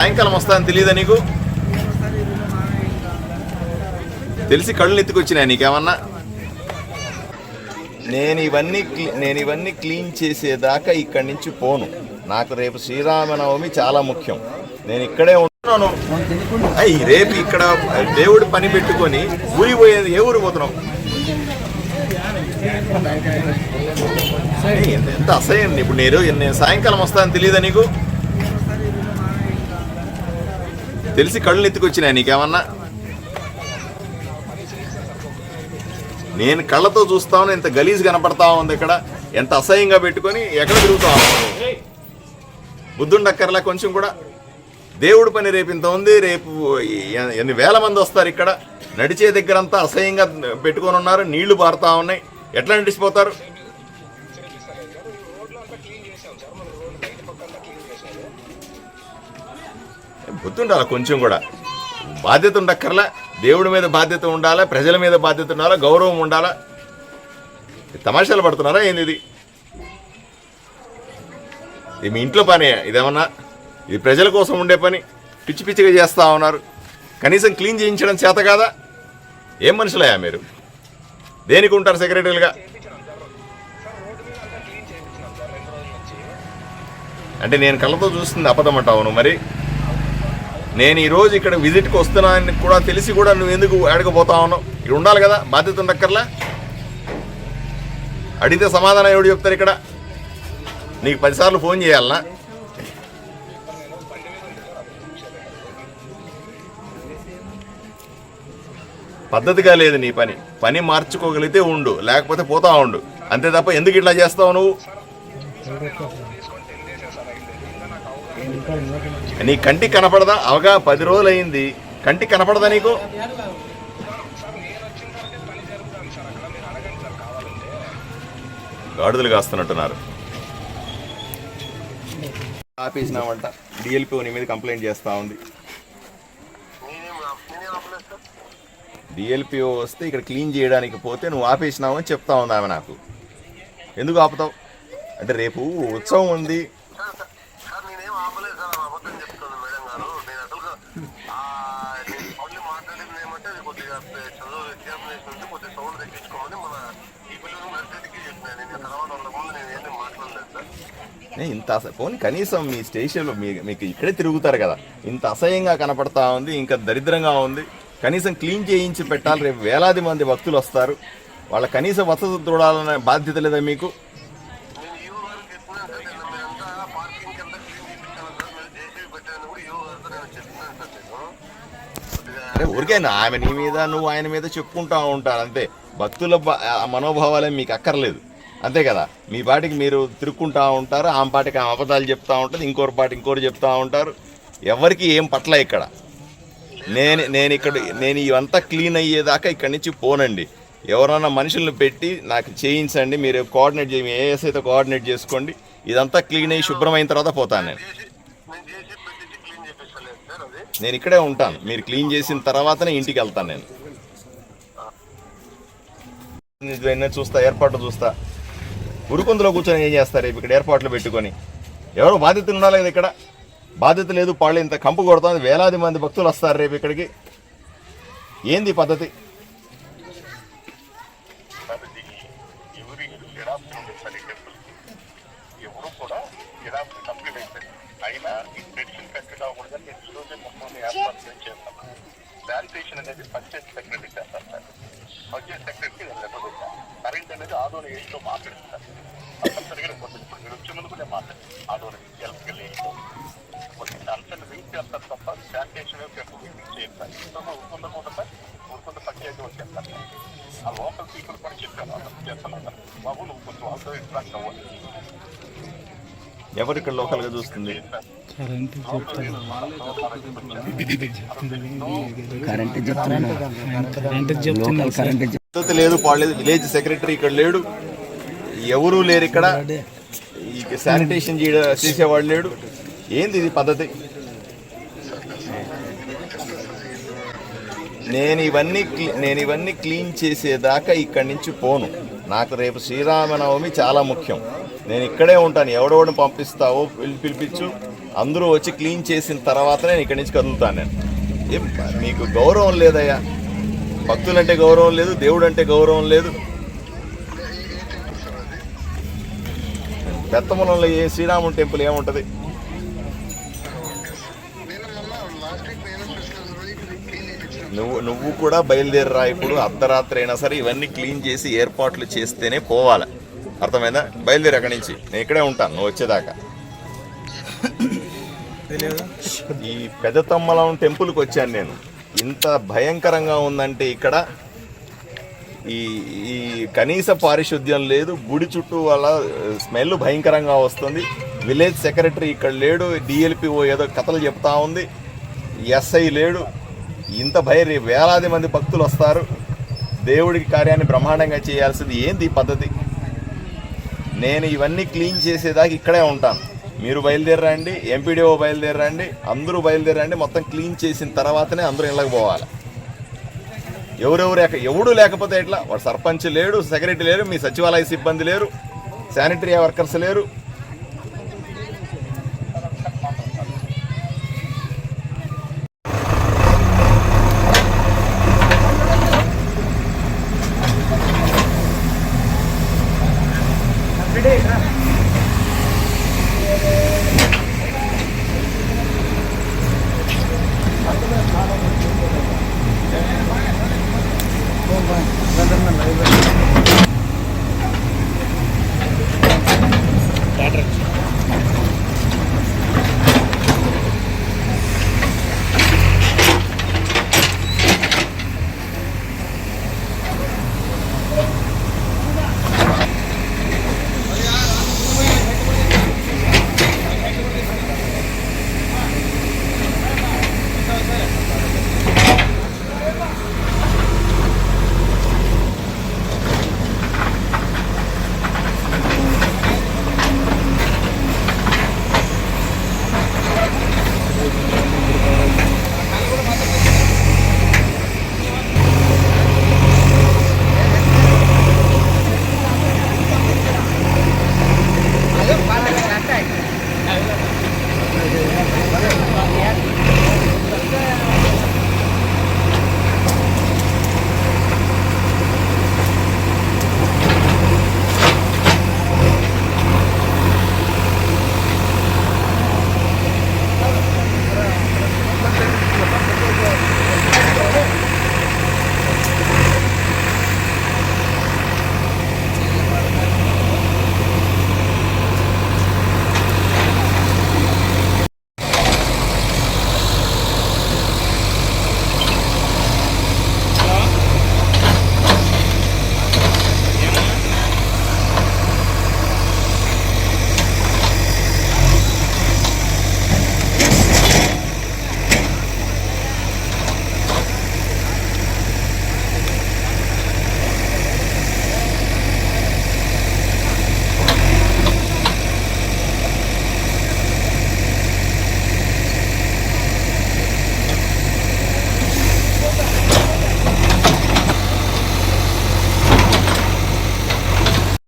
సాయంకాలం వస్తానని తెలియదా నీకు? తెలిసి కళ్ళు ఎత్తుకొచ్చినాయి నీకేమన్నా? నేను ఇవన్నీ క్లీన్ చేసేదాకా ఇక్కడి నుంచి పోను. నాకు రేపు శ్రీరామనవమి చాలా ముఖ్యం. నేను ఇక్కడే ఉంటున్నాను. రేపు ఇక్కడ దేవుడి పని పెట్టుకొని ఊరి పోయేది. ఏ ఊరు పోతున్నావు? ఎంత అసహ్యం. ఇప్పుడు నేను సాయంకాలం వస్తానని తెలియదా నీకు? తెలిసి కళ్ళు ఎత్తుకొచ్చినాయి నీకేమన్నా? నేను కళ్ళతో చూస్తాను. ఎంత గలీజ్ కనపడతా ఉంది ఇక్కడ. ఎంత అసహ్యంగా పెట్టుకొని ఎక్కడ తిరుగుతావు? బుద్ధుండక్కర్లా కొంచెం కూడా. దేవుడి పని రేపు ఇంత ఉంది. రేపు ఎన్ని వేల మంది వస్తారు ఇక్కడ. నడిచే దగ్గరంతా అసహ్యంగా పెట్టుకొని ఉన్నారు. నీళ్లు పారుతా ఉన్నాయి. ఎట్లా నడిచిపోతారు? బుద్ధుండాలి కొంచెం కూడా. బాధ్యత ఉండక్కర్లా. దేవుడి మీద బాధ్యత ఉండాలా, ప్రజల మీద బాధ్యత ఉండాలా, గౌరవం ఉండాలా. తమాషాలు పడుతున్నారా ఏంది ఇది? ఇది మీ ఇంట్లో పని ఇదేమన్నా? ఇది ప్రజల కోసం ఉండే పని. పిచ్చి పిచ్చిగా చేస్తూ ఉన్నారు. కనీసం క్లీన్ చేయించడం చేత కాదా? ఏం మనుషులయ్యా మీరు? దేనికి ఉంటారు సెక్రటరీలుగా? అంటే నేను కళ్ళతో చూస్తుంది అబద్ధం అంటావు నువ్వు? మరి నేను ఈరోజు ఇక్కడ విజిట్కి వస్తున్నానని కూడా తెలిసి కూడా నువ్వు ఎందుకు అడగపోతా ఉన్నావు? ఇక్కడ ఉండాలి కదా, బాధ్యత ఉండక్కర్లా. అడిగితే సమాధానం ఎవడు చెప్తారు ఇక్కడ? నీకు 10 సార్లు ఫోన్ చేయాలనా? పద్ధతిగా లేదు నీ పని. పని మార్చుకోగలిగితే ఉండు, లేకపోతే పోతా ఉండు. అంతే తప్ప ఎందుకు ఇట్లా చేస్తావు నువ్వు? నీ కంటికి కనపడదా? అవగా 10 రోజులు అయింది. కంటికి కనపడదా నీకు? గాడుదలు కాస్తున్నట్టున్నారు. ఆపేసినామంట. డిఎల్పిఓ నీ మీద కంప్లైంట్ చేస్తా ఉంది. డిఎల్పిఓ వస్తే ఇక్కడ క్లీన్ చేయడానికి పోతే నువ్వు ఆపేసినావు అని చెప్తా ఉంది ఆమె నాకు. ఎందుకు ఆపుతావు? అంటే రేపు ఉత్సవం ఉంది. ఇంత పోనీ కనీసం మీ స్టేషన్లో మీకు ఇక్కడే తిరుగుతారు కదా, ఇంత అసహ్యంగా కనపడతా ఉంది, ఇంకా దరిద్రంగా ఉంది. కనీసం క్లీన్ చేయించి పెట్టాలి. రేపు వేలాది మంది భక్తులు వస్తారు. వాళ్ళ కనీసం వసతి చూడాలనే బాధ్యత లేదా మీకు? అరే ఊరికే ఆమె నీ మీద నువ్వు ఆయన మీద చెప్పుకుంటా ఉంటారు అంతే. భక్తుల మనోభావాలే మీకు అక్కర్లేదు అంతే కదా. మీ పాటికి మీరు తిరుక్కుంటా ఉంటారు. ఆమె పాటికి ఆమె అబద్ధాలు చెప్తా ఉంటుంది, ఇంకోరి పాటి ఇంకోటి చెప్తా ఉంటారు. ఎవరికి ఏం పట్ల ఇక్కడ. నేను ఇవంతా క్లీన్ అయ్యేదాకా ఇక్కడి నుంచి పోనండి. ఎవరన్నా మనుషులను పెట్టి నాకు చేయించండి. మీరు కోఆర్డినేట్ చేయండి, ఏఎస్ అయితే కోఆర్డినేట్ చేసుకోండి. ఇదంతా క్లీన్ అయ్యి శుభ్రమైన తర్వాత పోతాను నేను ఇక్కడే ఉంటాను. మీరు క్లీన్ చేసిన తర్వాతనే ఇంటికి వెళ్తాను నేను. చూస్తా, ఏర్పాట్లు చూస్తా. ఉరుకుందులో కూర్చొని ఏం చేస్తారు రేపు ఇక్కడ ఏర్పాట్లు పెట్టుకొని? ఎవరో బాధ్యతలు ఉండాలి కదా ఇక్కడ. బాధ్యత లేదు. పాళ్ళు ఇంత కంపు కొడుతుంది. వేలాది మంది భక్తులు వస్తారు రేపు ఇక్కడికి. ఏంది పద్ధతి? కరెంట్ అనేది ఆదోని ఏజ్లో మాట్లాడుతారు. తప్పనిసరిగా మీరు వచ్చే ముందు కూడా మాట్లాడు. ఆదోని ఎలక్ట్రికల్ ఏజ్లో కొన్ని అంశాలు వెయిట్ చేస్తారు తప్ప శానిటేషన్ చేస్తారు. ఉరుకుంద పంచాయతీ వచ్చేస్తారు. ఆ లోకల్ పీపుల్ కూడా చెప్పాను, అసలు చేస్తున్నారు. బాబు నువ్వు కొంచెం వాళ్ళతో ఇంట్రాక్ట్ అవ్వాలి. ఎవరు ఇక్కడ లోకల్ గా చూస్తుంది? లేదు, పాడలేదు. విలేజ్ సెక్రటరీ ఇక్కడ లేడు, ఎవరూ లేరు ఇక్కడ. శానిటేషన్ చేసేవాడు లేడు. ఏంది ఇది పద్ధతి? నేను ఇవన్నీ క్లీన్ చేసేదాకా ఇక్కడి నుంచి పోను. నాకు రేపు శ్రీరామనవమి చాలా ముఖ్యం. నేను ఇక్కడే ఉంటాను. ఎవడెవడిని పంపిస్తావో పిలిపించు. అందరూ వచ్చి క్లీన్ చేసిన తర్వాత నేను ఇక్కడి నుంచి కదులుతాను. నేను ఏం మీకు గౌరవం లేదయ్యా, భక్తులంటే గౌరవం లేదు, దేవుడు అంటే గౌరవం లేదు. బెత్తమూలంలో ఏ శ్రీరాముని టెంపుల్ ఏముంటుంది? నువ్వు కూడా బయలుదేరరా. ఇప్పుడు అర్ధరాత్రి అయినా సరే ఇవన్నీ క్లీన్ చేసి ఏర్పాట్లు చేస్తేనే పోవాలి, అర్థమైందా? బయలుదేరి అక్కడి నుంచి, నేను ఇక్కడే ఉంటాను నువ్వు వచ్చేదాకా. ఈ పెదతమ్మలం టెంపుల్కి వచ్చాను నేను. ఇంత భయంకరంగా ఉందంటే ఇక్కడ ఈ కనీస పారిశుద్ధ్యం లేదు. గుడి చుట్టూ వాళ్ళ స్మెల్ భయంకరంగా వస్తుంది. విలేజ్ సెక్రటరీ ఇక్కడ లేడు, డిఎల్పిఓ ఏదో కథలు చెప్తా ఉంది, ఎస్ఐ లేడు. ఇంత వేలాది మంది భక్తులు వస్తారు, దేవుడికి కార్యాన్ని బ్రహ్మాండంగా చేయాల్సింది ఏంది ఈ పద్ధతి? నేను ఇవన్నీ క్లీన్ చేసేదాకా ఇక్కడే ఉంటాను. మీరు బయలుదేరండి, ఎంపీడీఓ బయలుదేరండి, అందరూ బయలుదేరండి. మొత్తం క్లీన్ చేసిన తర్వాతనే అందరూ ఇళ్ళకి పోవాలి. ఎవడు లేకపోతే ఎట్లా? వాడు సర్పంచ్ లేడు, సెక్రటరీ లేరు, మీ సచివాలయ సిబ్బంది లేరు, శానిటరీ వర్కర్స్ లేరు.